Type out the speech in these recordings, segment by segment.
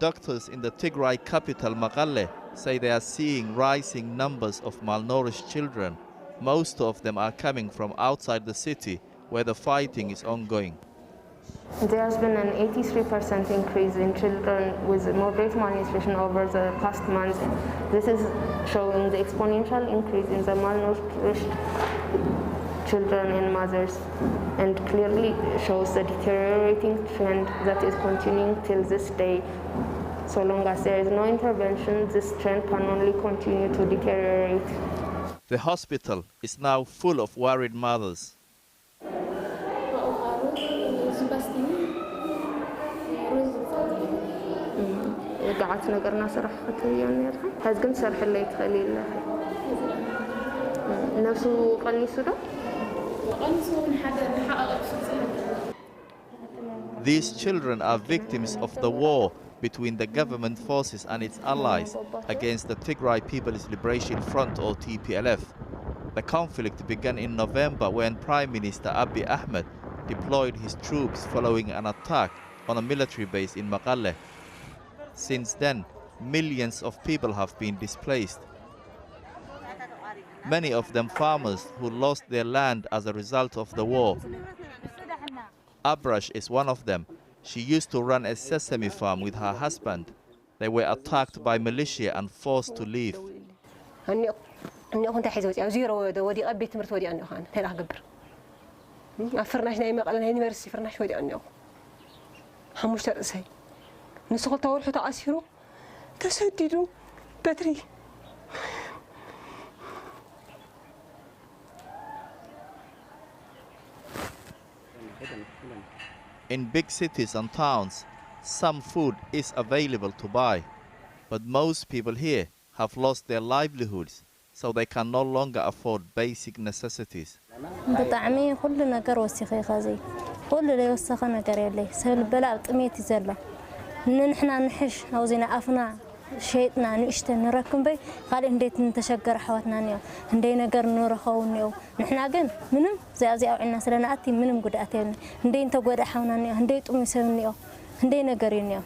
doctors in the Tigray capital Mekelle say they are seeing rising numbers of malnourished children. Most of them are coming from outside the city, where the fighting is ongoing. There has been an 83% increase in children with moderate malnutrition over the past month. This is showing the exponential increase in the malnourished children and mothers, and clearly shows the deteriorating trend that is continuing till this day. So long as there is no intervention, this trend can only continue to deteriorate. The hospital is now full of worried mothers. قعدت نقرنا صراحة يعني هذا كنت صرح اللي يتخلي الله نفسه قنيسو ده These children are victims of the war between the government forces and its allies against the Tigray People's Liberation Front, or TPLF. The conflict began in November when Prime Minister Abiy Ahmed deployed his troops following an attack on a military base in Mekelle. Since then, millions of people have been displaced. Many of them farmers who lost their land as a result of the war. Abrash is one of them. She used to run a sesame farm with her husband. They were attacked by militia and forced to leave. نسقط أول حتى أسيرو تسددوا بدري. In big cities and towns, some food is available to buy, but most people here have lost their livelihoods, so they can no longer afford basic necessities. بطعمي كل نجار وسخي خازي كل اللي وسخ نجار يلي سهل بلا طميتي زلا نحنا نحش أو زينا أفنا شيءنا نشتى نركم بي قال إنديت نتشجر حواتنا نيو إندي نجار نورخو نيو نحنا جن منهم زي أو عنا سلنا أتي منهم قد أتينا إندي أنت قد حونا نيو إندي تأمي سوي نيو إندي نجارين نيو.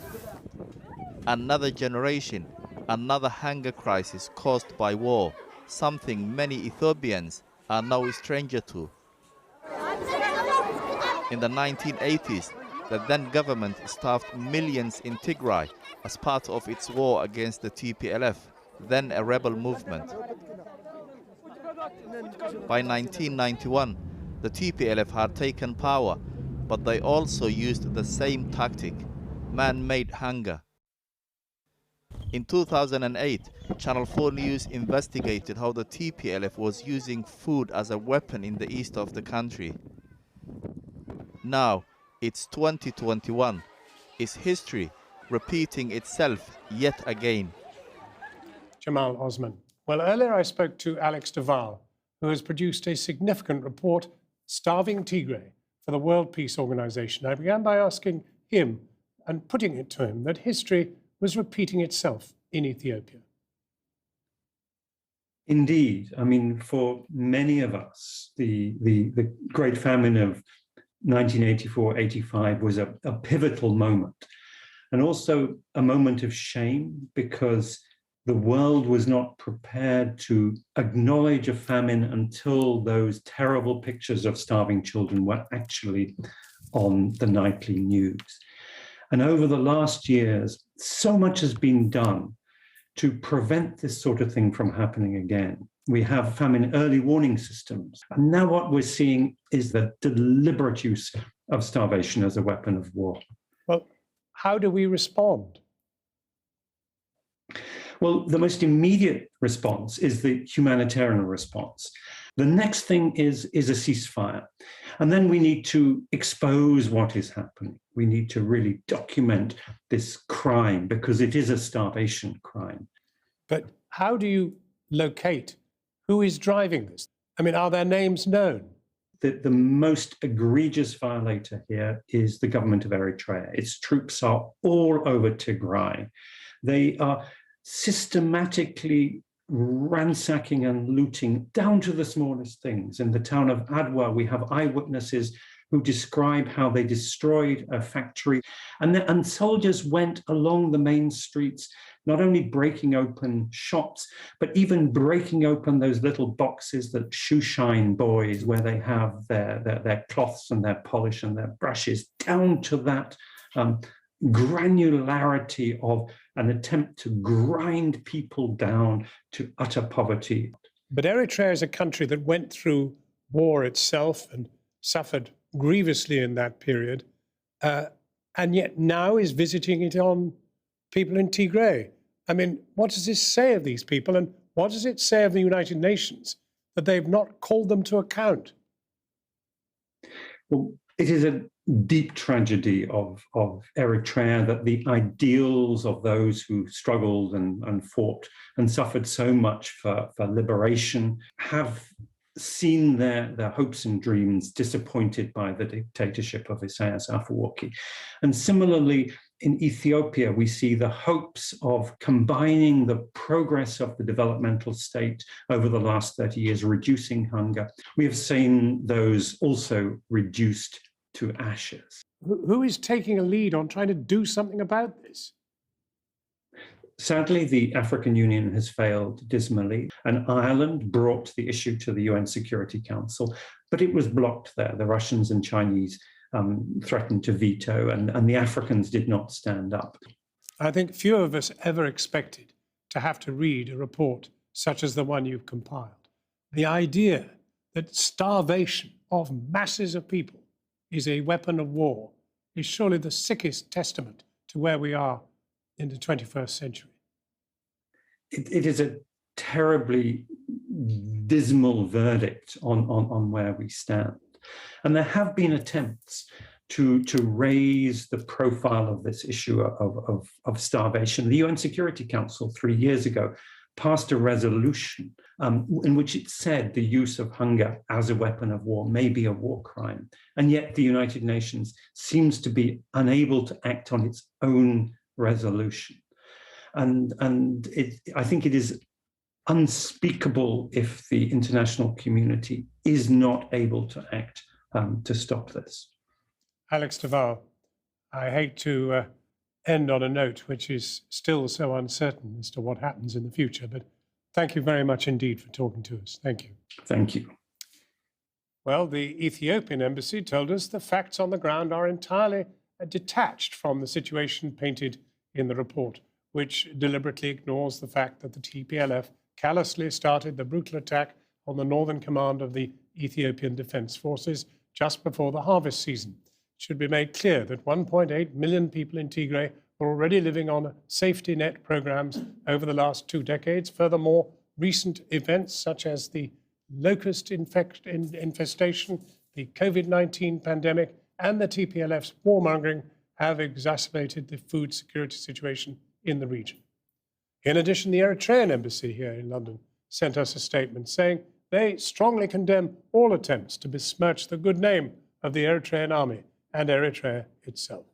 Another generation, another hunger crisis caused by war, something many Ethiopians are now a stranger to. In the 1980s, the then government starved millions in Tigray as part of its war against the TPLF, then a rebel movement. By 1991, the TPLF had taken power, but they also used the same tactic, man-made hunger. In 2008, Channel 4 News investigated how the TPLF was using food as a weapon in the east of the country. Now, it's 2021. Is history repeating itself yet again? Jamal Osman. Well, earlier I spoke to Alex de Waal, who has produced a significant report, Starving Tigray, for the World Peace Organization. I began by asking him and putting it to him that history was repeating itself in Ethiopia. Indeed. I mean, for many of us, the Great Famine of 1984-85 was a pivotal moment, and also a moment of shame because the world was not prepared to acknowledge a famine until those terrible pictures of starving children were actually on the nightly news. And over the last years, so much has been done to prevent this sort of thing from happening again. We have famine early warning systems. And now what we're seeing is the deliberate use of starvation as a weapon of war. Well, how do we respond? Well, the most immediate response is the humanitarian response. The next thing is a ceasefire. And then we need to expose what is happening. We need to really document this crime because it is a starvation crime. But how do you locate who is driving this? I mean, are their names known? The most egregious violator here is the government of Eritrea. Its troops are all over Tigray. They are systematically ransacking and looting down to the smallest things. In the town of Adwa, we have eyewitnesses who describe how they destroyed a factory. And soldiers went along the main streets, not only breaking open shops, but even breaking open those little boxes that shoe shine boys, where they have their cloths and their polish and their brushes, down to that granularity of an attempt to grind people down to utter poverty. But Eritrea is a country that went through war itself and suffered grievously in that period, and yet now is visiting it on people in Tigray. I mean, what does this say of these people, and what does it say of the United Nations that they've not called them to account? Well, it is a deep tragedy of Eritrea that the ideals of those who struggled and fought and suffered so much for liberation have seen their hopes and dreams disappointed by the dictatorship of Isaias Afwerki. And similarly, in Ethiopia, we see the hopes of combining the progress of the developmental state over the last 30 years, reducing hunger. We have seen those also reduced to ashes. Who is taking a lead on trying to do something about this? Sadly, the African Union has failed dismally, and Ireland brought the issue to the UN Security Council, but it was blocked there. The Russians and Chinese threatened to veto, and the Africans did not stand up. I think few of us ever expected to have to read a report such as the one you've compiled. The idea that starvation of masses of people is a weapon of war is surely the sickest testament to where we are in the 21st century. It is a terribly dismal verdict on where we stand. And there have been attempts to raise the profile of this issue of starvation. The UN Security Council 3 years ago passed a resolution in which it said the use of hunger as a weapon of war may be a war crime. And yet the United Nations seems to be unable to act on its own resolution. And I think it is unspeakable if the international community is not able to act to stop this. Alex de Waal, I hate to end on a note which is still so uncertain as to what happens in the future, but thank you very much indeed for talking to us. Thank you. Thank you. Well, the Ethiopian embassy told us the facts on the ground are entirely detached from the situation painted in the report, which deliberately ignores the fact that the TPLF callously started the brutal attack on the northern command of the Ethiopian Defense Forces just before the harvest season. It should be made clear that 1.8 million people in Tigray were already living on safety net programs over the last 2 decades. Furthermore, recent events such as the locust infestation, the COVID-19 pandemic, and the TPLF's warmongering have exacerbated the food security situation in the region. In addition, the Eritrean embassy here in London sent us a statement saying they strongly condemn all attempts to besmirch the good name of the Eritrean army and Eritrea itself.